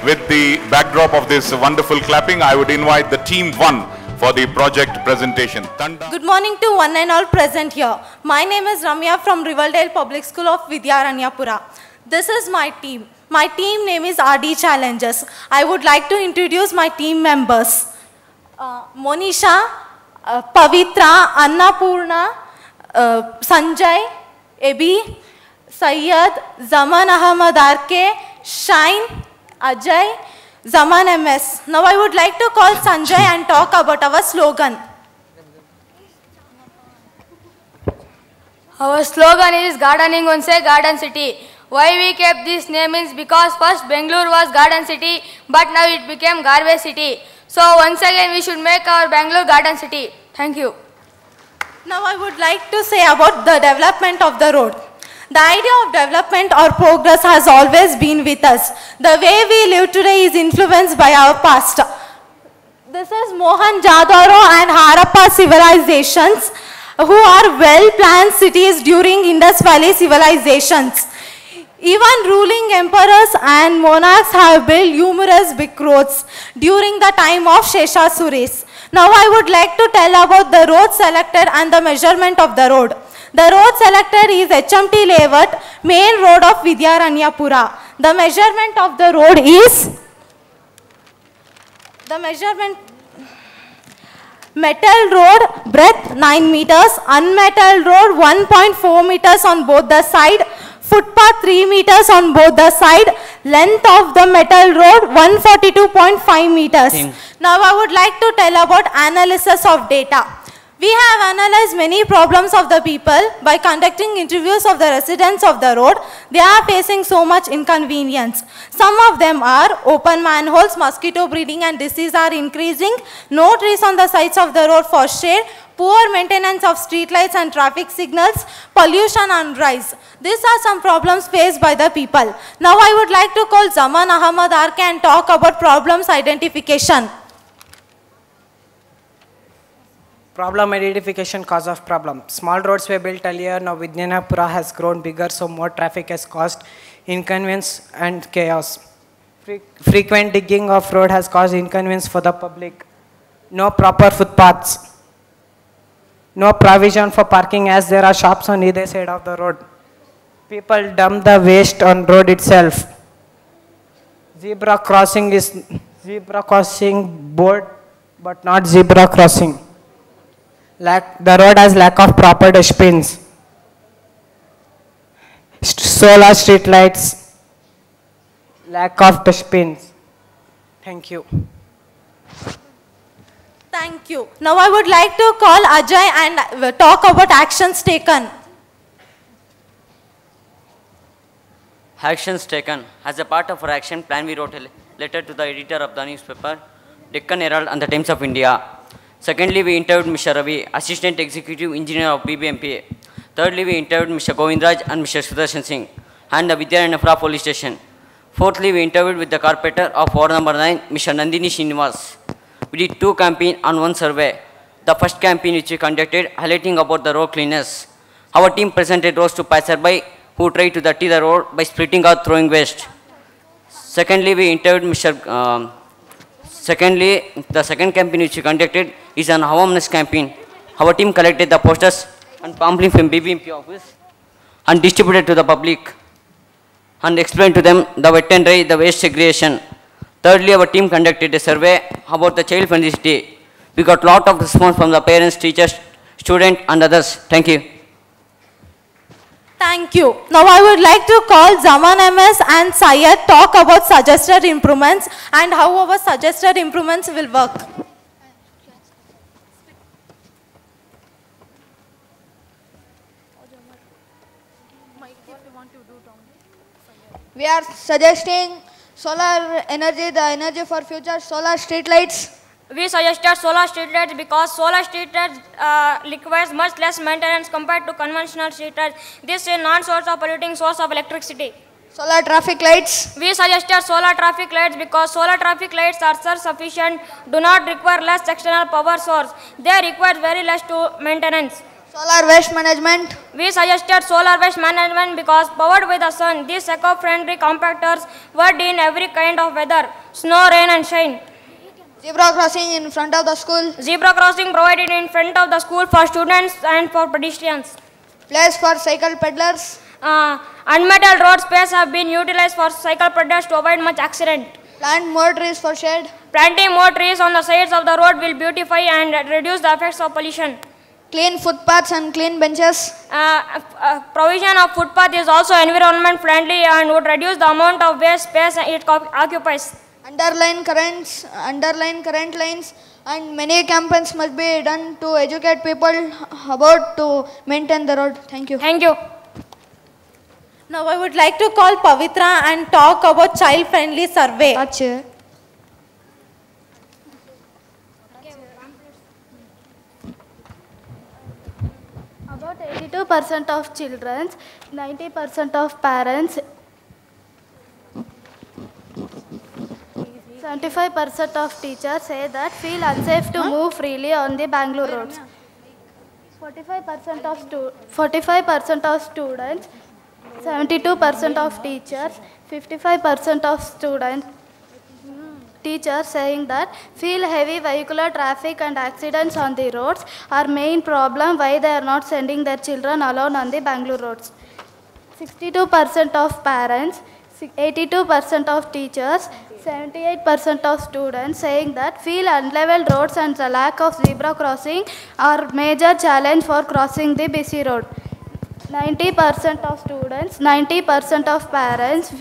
with the backdrop of this wonderful clapping, I would invite the team 1 for the project presentation. Good morning to one and all present here. My name is Ramya from Riverdale Public School of Vidyaranyapura. This is my team. My team name is RD Challengers. I would like to introduce my team members. Monisha, Pavitra, Annapurna, Sanjay, Ebi, Sayyad, Zaman Ahmad Arke, Shine, Ajay, Zaman MS. Now I would like to call Sanjay and talk about our slogan. Our slogan is Gardening Once Garden City. Why we kept this name is because first Bangalore was Garden City, but now it became Garbage City. So once again we should make our Bangalore Garden City. Thank you. Now I would like to say about the development of the road. The idea of development or progress has always been with us. The way we live today is influenced by our past. This is Mohenjo-daro and Harappa civilizations, who are well-planned cities during Indus Valley civilizations. Even ruling emperors and monarchs have built numerous big roads during the time of Sheshasuris. Now I would like to tell about the road selected and the measurement of the road. The road selected is HMT Layout, main road of Vidyaranyapura. The measurement of the road is, metal road breadth 9 meters, unmetal road 1.4 meters on both the side, footpath 3 meters on both the side, length of the metal road 142.5 meters. Now I would like to tell about analysis of data. We have analyzed many problems of the people by conducting interviews of the residents of the road. They are facing so much inconvenience. Some of them are open manholes, mosquito breeding and disease are increasing, no trees on the sides of the road for shade, poor maintenance of street lights and traffic signals, pollution and rise. These are some problems faced by the people. Now I would like to call Zaman Ahmad Arke and talk about problems identification. Problem identification, cause of problem. Small roads were built earlier, now Vidyaranyapura has grown bigger, so more traffic has caused inconvenience and chaos. Frequent digging of road has caused inconvenience for the public. No proper footpaths. No provision for parking as there are shops on either side of the road. People dump the waste on road itself. Zebra crossing board, but not zebra crossing. The road has lack of proper dustbins. Solar street lights, lack of dustbins. Thank you. Thank you. Now I would like to call Ajay and talk about actions taken. Actions taken. As a part of our action plan, we wrote a letter to the editor of the newspaper, Deccan Herald and the Times of India. Secondly, we interviewed Mr. Ravi, Assistant Executive Engineer of BBMPA. Thirdly, we interviewed Mr. Govindraj and Mr. Sudarshan Singh and the Vidyaranyapura police station. Fourthly, we interviewed with the carpenter of Ward number 9, Mr. Nandini Srinivas. We did 2 campaigns and 1 survey. The first campaign which we conducted highlighting about the road cleanliness. Our team presented roads to passerby who tried to dirty the road by splitting or throwing waste. Secondly, we interviewed the second campaign which we conducted is an awareness campaign. Our team collected the posters and pamphlets from BBMP office and distributed to the public and explained to them the wet and dry, the waste segregation. Thirdly, our team conducted a survey about the child friendly city. We got a lot of response from the parents, teachers, students and others. Thank you. Thank you. Now I would like to call Zaman MS and Syed talk about suggested improvements and how our suggested improvements will work. We are suggesting solar energy, the energy for future, solar street lights. We suggested solar street lights because solar street lights requires much less maintenance compared to conventional street lights. This is a non-source of polluting source of electricity. Solar traffic lights. We suggested solar traffic lights because solar traffic lights are self-sufficient, do not require less external power source. They require very less to maintenance. Solar waste management. We suggested solar waste management because powered by the sun, these eco-friendly compactors worked in every kind of weather, snow, rain and shine. Zebra crossing in front of the school. Zebra crossing provided in front of the school for students and for pedestrians. Place for cycle peddlers. Unmetalled road space have been utilized for cycle peddlers to avoid much accident. Plant more trees for shade. Planting more trees on the sides of the road will beautify and reduce the effects of pollution. Clean footpaths and clean benches. Provision of footpath is also environment friendly and would reduce the amount of waste space it occupies. Underline current lines, and many campaigns must be done to educate people about to maintain the road. Thank you. Thank you. Now I would like to call Pavitra and talk about child-friendly survey. About 82% of children, 90% of parents, 75% of teachers say that feel unsafe to move freely on the Bangalore roads. 45% of students, 72% of teachers, 55% of students, teachers saying that feel heavy vehicular traffic and accidents on the roads are main problem why they are not sending their children alone on the Bangalore roads. 62% of parents, 82% of teachers, 78% of students saying that feel unlevel roads and the lack of zebra crossing are major challenge for crossing the busy road. 90% of students, 90% of parents,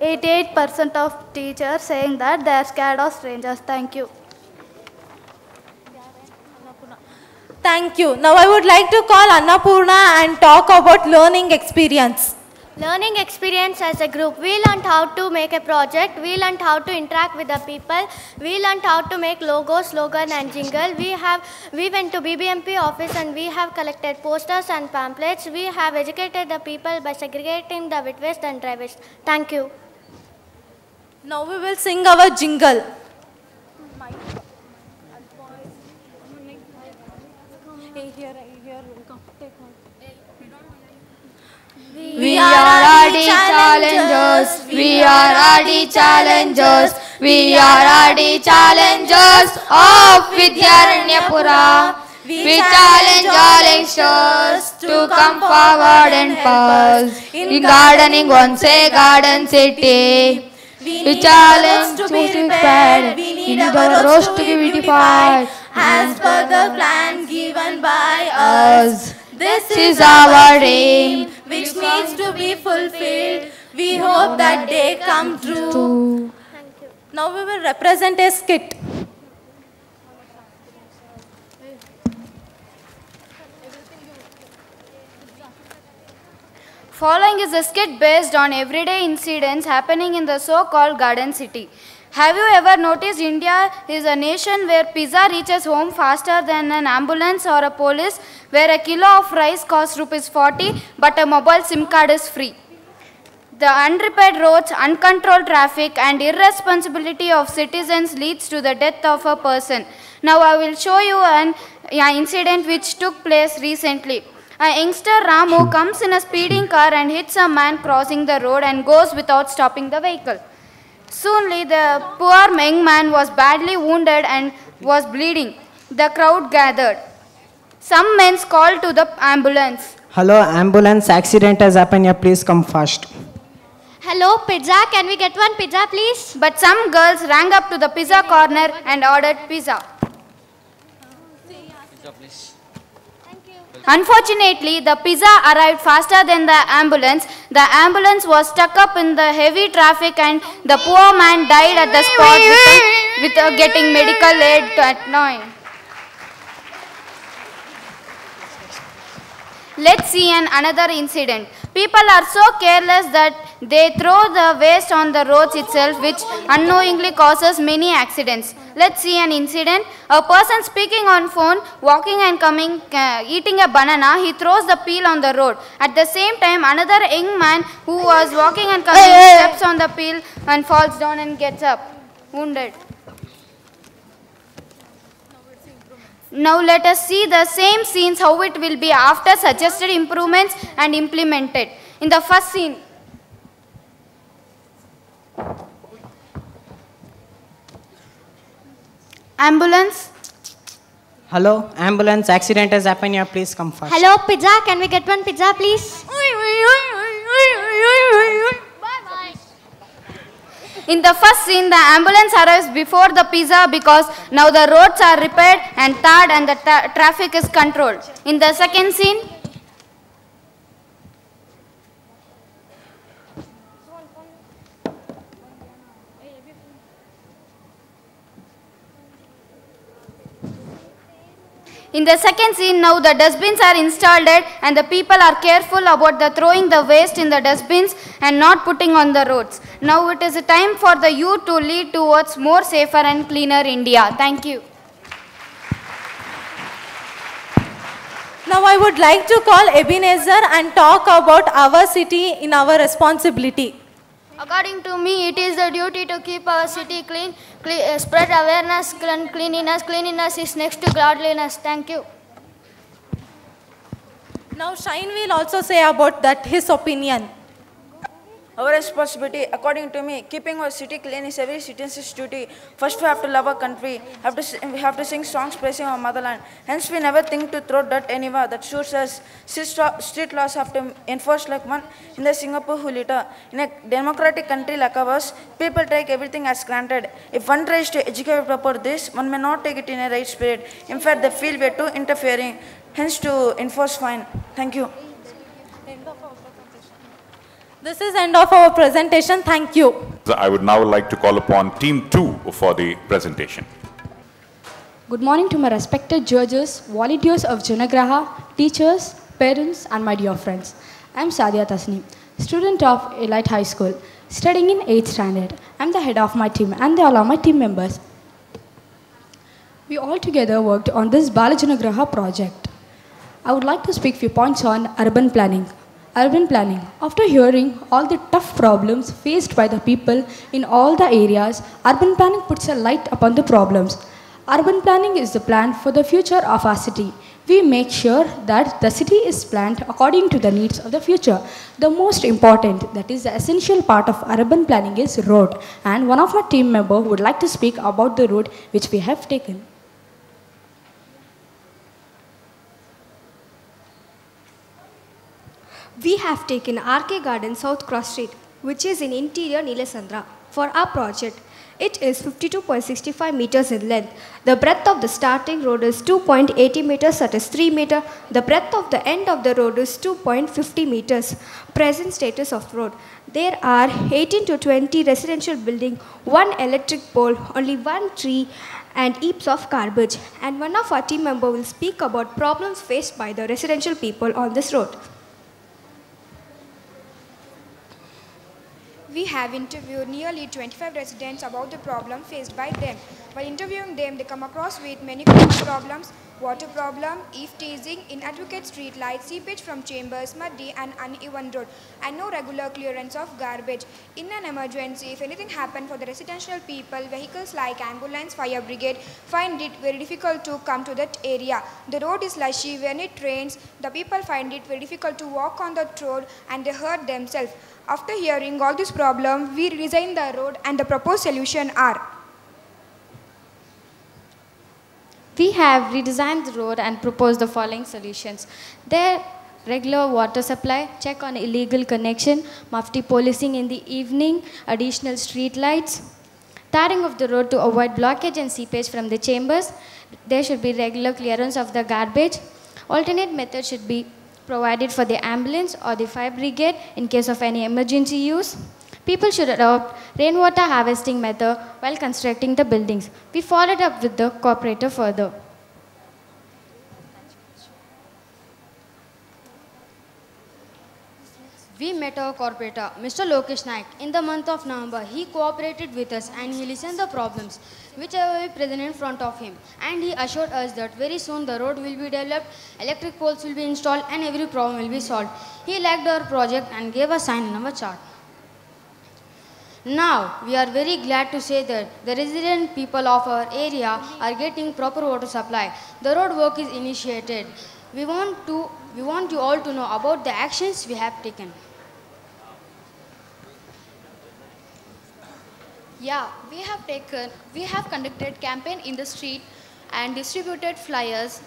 88% of teachers saying that they are scared of strangers. Thank you. Thank you. Now I would like to call Annapurna and talk about learning experience. Learning experience as a group. We learned how to make a project. We learned how to interact with the people. We learned how to make logo, slogan and jingle. We went to BBMP office and we have collected posters and pamphlets. We have educated the people by segregating the wet waste and dry waste. Thank you. Now we will sing our jingle. We are RD challengers. We are RD challengers. We are RD challengers of Vidyaranyapura. We challenge all youngsters to come forward and help us in gardening once a garden city. We challenge to be prepared. We need our roads to be beautified as per the plan given by us. This is our dream, which needs to be fulfilled. We hope that day come true. Now we will represent a skit. Following is a skit based on everyday incidents happening in the so-called garden city. Have you ever noticed India is a nation where pizza reaches home faster than an ambulance or a police, where a kilo of rice costs ₹40 but a mobile SIM card is free? The unrepaired roads, uncontrolled traffic and irresponsibility of citizens leads to the death of a person. Now I will show you an incident which took place recently. A youngster Ramu comes in a speeding car and hits a man crossing the road and goes without stopping the vehicle. Soonly, the poor young man was badly wounded and was bleeding. The crowd gathered. Some men called to the ambulance. Hello, ambulance, accident has happened here, please come fast. Hello, pizza. Can we get one pizza, please? But some girls rang up to the pizza corner and ordered pizza. Pizza, please. Unfortunately, the pizza arrived faster than the ambulance. The ambulance was stuck up in the heavy traffic and the poor man died at the spot without getting medical aid at 9. Let's see another incident. People are so careless that they throw the waste on the roads itself, which unknowingly causes many accidents. Let's see an incident. A person speaking on phone, walking and coming, eating a banana, he throws the peel on the road. At the same time, another young man who was walking and coming steps on the peel and falls down and gets up, wounded. Now let us see the same scenes how it will be after suggested improvements and implemented. In the first scene, ambulance. Hello, ambulance, accident has happened here, please come fast. Hello, pizza. Can we get one pizza, please? In the first scene, the ambulance arrives before the pizza because now the roads are repaired and tarred and the traffic is controlled. In the second scene, now the dustbins are installed and the people are careful about the throwing the waste in the dustbins and not putting on the roads. Now it is a time for the youth to lead towards more safer and cleaner India. Thank you. Now I would like to call Ebenezer and talk about our city in our responsibility. According to me, it is the duty to keep our city clean, spread awareness, cleanliness. Cleanliness is next to godliness. Thank you. Now Shine will also say about that his opinion. Our responsibility, according to me, keeping our city clean is every citizen's duty. First, we have to love our country. We have to sing songs praising our motherland. Hence, we never think to throw dirt anywhere that suits us. Street laws have to enforce like one in the Singapore litter. In a democratic country like ours, people take everything as granted. If one tries to educate about this, one may not take it in a right spirit. In fact, they feel we are too interfering. Hence, to enforce fine. Thank you. This is end of our presentation. Thank you. I would now like to call upon Team 2 for the presentation. Good morning to my respected judges, volunteers of Janagraha, teachers, parents and my dear friends. I am Sadia Tasneem, student of Elite High School, studying in 8th standard. I am the head of my team and they all are my team members. We all together worked on this Balajanagraha project. I would like to speak few points on urban planning. Urban planning. After hearing all the tough problems faced by the people in all the areas, urban planning puts a light upon the problems. Urban planning is the plan for the future of our city. We make sure that the city is planned according to the needs of the future. The most important, that is the essential part of urban planning is road. And one of my team members would like to speak about the road which we have taken. We have taken RK Garden South Cross Street, which is in interior Nilasandra, for our project. It is 52.65 meters in length. The breadth of the starting road is 2.80 meters, that is 3 meters. The breadth of the end of the road is 2.50 meters. Present status of road. There are 18 to 20 residential buildings, 1 electric pole, only 1 tree, and heaps of garbage. And one of our team members will speak about problems faced by the residential people on this road. We have interviewed nearly 25 residents about the problem faced by them. While interviewing them, they come across with many common problems: water problem, eve teasing, inadequate street lights, seepage from chambers, muddy and uneven road, and no regular clearance of garbage. In an emergency, if anything happened for the residential people, vehicles like ambulance, fire brigade find it very difficult to come to that area. The road is slushy when it rains. The people find it very difficult to walk on that road and they hurt themselves. After hearing all this problem, we redesigned the road and the proposed solution are: we have redesigned the road and proposed the following solutions. There, regular water supply, check on illegal connection, mufti policing in the evening, additional street lights, tarring of the road to avoid blockage and seepage from the chambers. There should be regular clearance of the garbage. Alternate method should be provided for the ambulance or the fire brigade in case of any emergency use. People should adopt rainwater harvesting method while constructing the buildings. We followed up with the cooperator further. We met our cooperator, Mr. Lokesh Naik. In the month of November, he cooperated with us and he listened the problems which were present in front of him. And he assured us that very soon the road will be developed, electric poles will be installed and every problem will be solved. He liked our project and gave a sign in our chart. Now, we are very glad to say that the resident people of our area are getting proper water supply. The road work is initiated. We want you all to know about the actions we have taken. Yeah, we have conducted campaign in the street and distributed flyers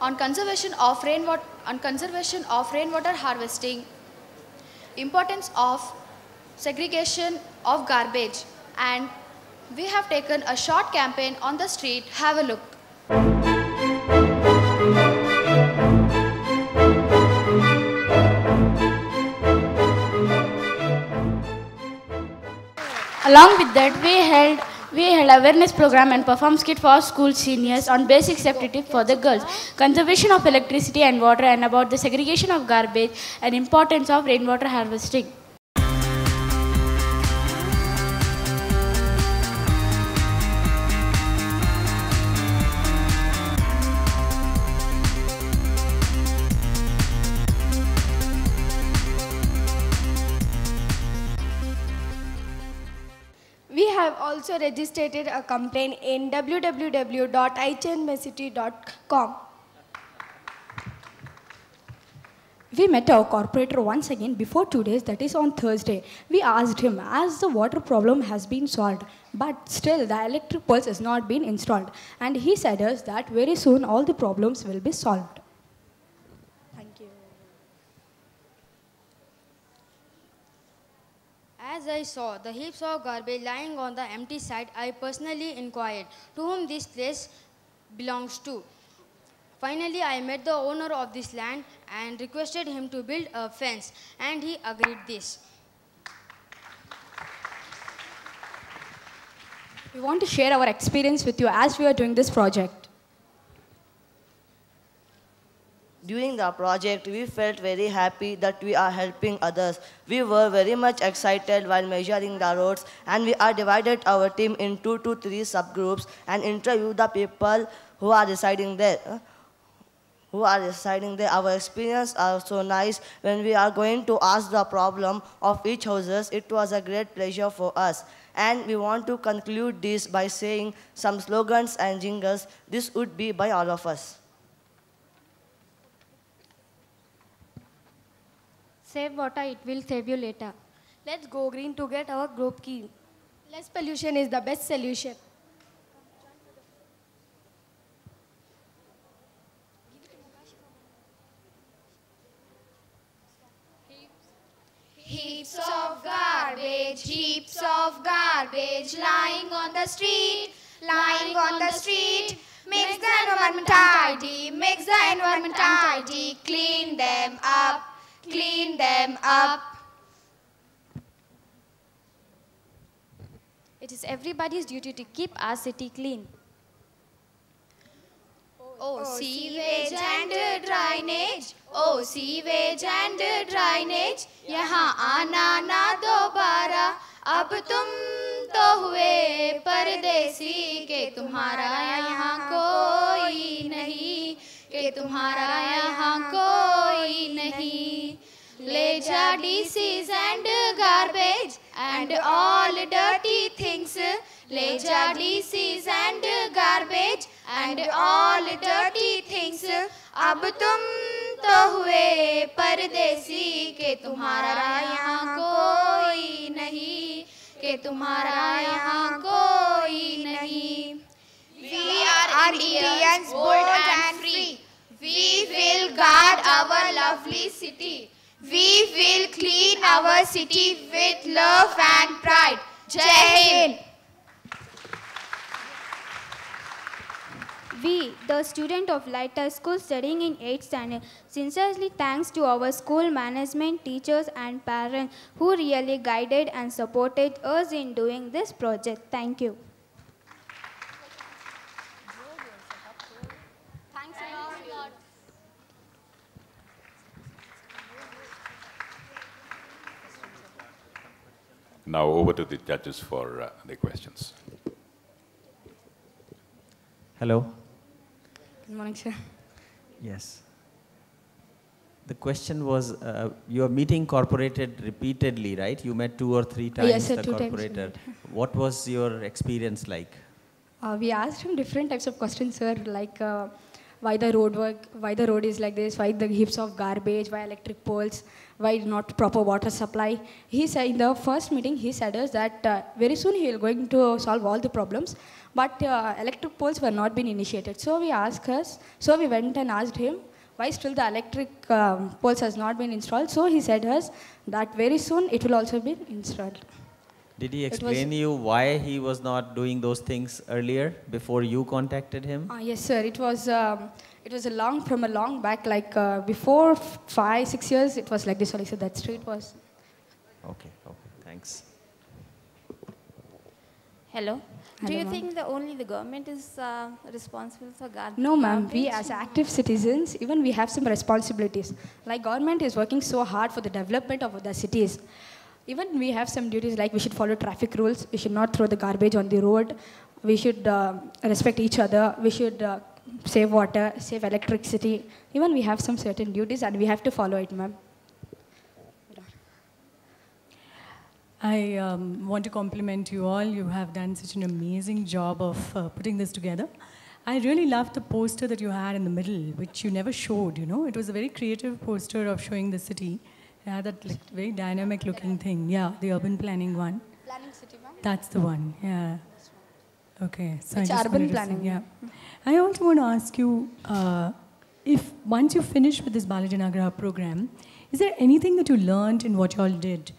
on conservation of rainwater harvesting, importance of segregation of garbage, and we have taken a short campaign on the street. Have a look. Along with that, we held awareness program and performed skit for school seniors on basic safety tips for the girls, conservation of electricity and water, and about the segregation of garbage and importance of rainwater harvesting. We have also registered a complaint in www.ichanmessity.com. We met our corporator once again before 2 days, that is on Thursday. We asked him, as the water problem has been solved, but still the electric poles has not been installed. And he said us that very soon all the problems will be solved. Thank you. As I saw the heaps of garbage lying on the empty site, I personally inquired to whom this place belongs to. Finally, I met the owner of this land and requested him to build a fence, and he agreed this. We want to share our experience with you as we are doing this project. During the project, we felt very happy that we are helping others. We were very much excited while measuring the roads, and we are divided our team in 2 to 3 subgroups and interview the people who are residing there. Our experience are so nice when we are going to ask the problem of each houses. It was a great pleasure for us. And we want to conclude this by saying some slogans and jingles. This would be by all of us. Save water, it will save you later. Let's go green to get our group key. Less pollution is the best solution. Heaps of garbage lying on the street, makes the environment tidy, clean them up. It is everybody's duty to keep our city clean. Oh, sewage and drainage, यहाँ आना ना दोबारा, अब तुम तो हुए परदेसी, के तुम्हारा यहाँ कोई नहीं, ले जा DCs and garbage and all dirty things, ले जा DCs and garbage and all dirty things, अब तुम तो हुए परदेसी, के तुम्हारा यहाँ कोई नहीं, We are Indians, bold and free. We will guard our lovely city. We will clean our city with love and pride. Jai Hind. We, the student of Lighthouse School studying in 8th standard, sincerely thanks to our school management, teachers and parents who really guided and supported us in doing this project. Thank you. Now over to the judges for their questions. Hello. Good morning, sir. Yes. The question was, you are meeting corporated repeatedly, right? You met 2 or 3 times Yes, sir, the 2 times we corporator. What was your experience like? We asked him different types of questions, sir, like why the road work, why the road is like this, why the heaps of garbage, why electric poles, why not proper water supply. He said in the first meeting, he said us that very soon he will going to solve all the problems, but electric poles were not being initiated. So we went and asked him why still the electric poles has not been installed. So he said us that very soon it will also be installed. Did he explain you why he was not doing those things earlier, before you contacted him? Yes, sir. It was from a long back, like before 5-6 years, it was like this. So that street was. Okay, thanks. Hello. Do Hello, you ma'am. think that only the government is responsible for garbage? No, ma'am. We as active citizens, even we have some responsibilities. Like government is working so hard for the development of the cities. Even we have some duties like we should follow traffic rules. We should not throw the garbage on the road. We should respect each other. We should save water, save electricity. Even we have some certain duties and we have to follow it, ma'am. I want to compliment you all. You have done such an amazing job of putting this together. I really loved the poster that you had in the middle, which you never showed, you know. It was a very creative poster of showing the city. Yeah, that like, very dynamic looking thing. Yeah, the urban planning one. Planning city, ma'am? That's the one, yeah. Okay, so It's I just urban wanted to planning, say, yeah. I also want to ask you, if once you finish with this Balajanagraha program, is there anything that you learned in what you all did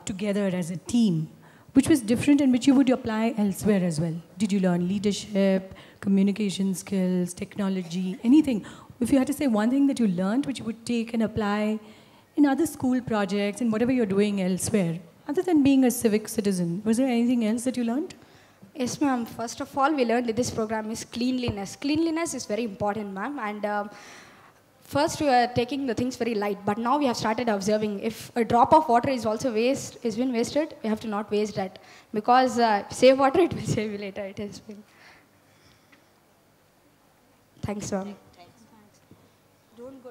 together as a team, which was different and which you would apply elsewhere as well? Did you learn leadership, communication skills, technology, anything? If you had to say one thing that you learned which you would take and apply in other school projects and whatever you're doing elsewhere, other than being a civic citizen, was there anything else that you learned? Yes, ma'am. First of all, we learned that this program is cleanliness. Cleanliness is very important, ma'am. And first we were taking the things very light, but now we have started observing if a drop of water is also been wasted, we have to not waste that. Because save water, it will save you later. It has been. Thanks, ma'am. Don't go.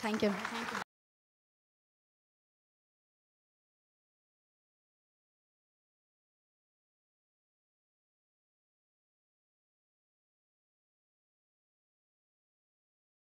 Thank you.